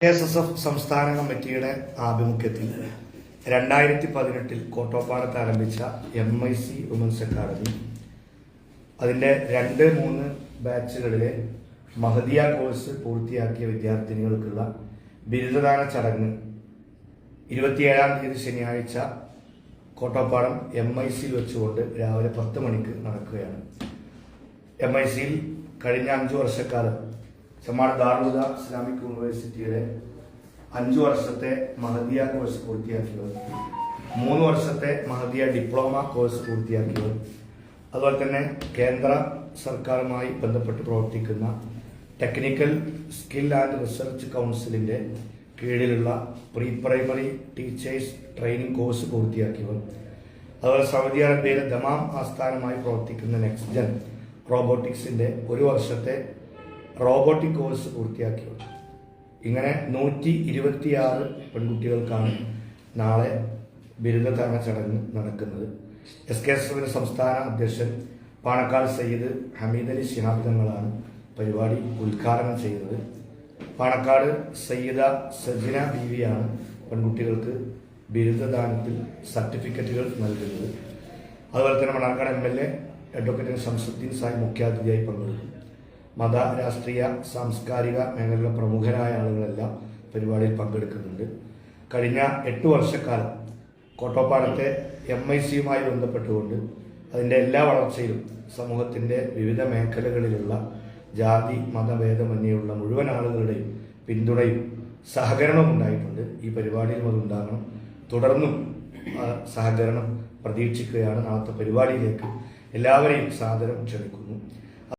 KSSF സംസ്ഥാന കമ്മിറ്റിയുടെ ആഭിമുഖ്യത്തിൽ 2018 കോട്ടോപ്പാടത്ത് ആരംഭിച്ച MIC വുമൻസ് അക്കാദമി അതിൻ്റെ 2-3 ബാച്ചുകളിലെ മഹദിയ കോഴ്സ് പൂർത്തിയാക്കിയ വിദ്യാർത്ഥിനികൾക്കുള്ള ബിരുദദാന ചടങ്ങ് 27-ാം തീയതി ശനിയാഴ്ച കോട്ടോപ്പാടം MIC വെച്ചുകൊണ്ട് രാവിലെ 10 മണിക്ക് നടക്കുകയാണ്. MIC കഴിഞ്ഞ 5 വർഷക്കാലം ചെമ്മാട് ദാറുൽ ഇസ്ലാമിക് യൂണിവേഴ്സിറ്റിയുടെ 5 വർഷത്തെ മഹദിയ കോഴ്സ് പൂർത്തിയാക്കിയവർ, 3 വർഷത്തെ മഹദിയ ഡിപ്ലോമ കോഴ്സ് പൂർത്തിയാക്കിയവർ, അതുപോലെ തന്നെ കേന്ദ്ര സർക്കാരുമായി ബന്ധപ്പെട്ട് പ്രവർത്തിക്കുന്ന ടെക്നിക്കൽ സ്കിൽ ആൻഡ് റിസർച്ച് കൗൺസിലിൻ്റെ കീഴിലുള്ള pre primary teachers training course പൂർത്തിയാക്കിയവർ, അതുപോലെ സൗദി അറേബ്യയിലെ ദമാം ആസ്ഥാനമായി പ്രവർത്തിക്കുന്ന നെക്സ്റ്റ് ജെൻ റോബോട്ടിക്സിൻ്റെ 1 വർഷത്തെ റോബോട്ടിക് കോഴ്സ് പൂർത്തിയാക്കിയവർ. ഇങ്ങനെ 126 പെൺകുട്ടികൾക്കാണ് നാളെ ബിരുദദാന ചടങ്ങ് നടക്കുന്നത്. SKSF സംസ്ഥാന അധ്യക്ഷൻ പാണക്കാട് സയ്യിദ് ഹമീദ് അലി ശിഹാബ് തങ്ങളാണ് പരിപാടി ഉദ്ഘാടനം ചെയ്യുന്നത്. പാണക്കാട് സയ്യിദ സജിന ബീവിയാണ് പെൺകുട്ടികൾക്ക് ബിരുദദാനത്തിൽ സർട്ടിഫിക്കറ്റുകൾ നൽകുന്നത്. അതുപോലെ തന്നെ മണ്ണാർക്കാട് MLA അഡ്വക്കേറ്റ് ശംസുദ്ദീൻ സാഹിബ് മുഖ്യാതിഥിയായി പങ്കെടുക്കും. മത, രാഷ്ട്രീയ, സാംസ്കാരിക മേഖലയിലെ പ്രമുഖരായ ആളുകളെല്ലാം പരിപാടിയിൽ പങ്കെടുക്കുന്നുണ്ട്. കഴിഞ്ഞ 8 വർഷക്കാലം കോട്ടോപ്പാടത്തെ MICയുമായി ബന്ധപ്പെട്ടുകൊണ്ട് അതിൻ്റെ എല്ലാ വളർച്ചയിലും സമൂഹത്തിൻ്റെ വിവിധ മേഖലകളിലുള്ള ജാതി മതഭേദമന്യുള്ള മുഴുവൻ ആളുകളുടെയും പിന്തുണയും സഹകരണവും ഉണ്ടായിട്ടുണ്ട്. ഈ പരിപാടിയിൽ അതുണ്ടാകണം. തുടർന്നും സഹകരണം പ്രതീക്ഷിക്കുകയാണ്. നാളത്തെ പരിപാടിയിലേക്ക് എല്ലാവരെയും സാദരം ക്ഷണിക്കുന്നു.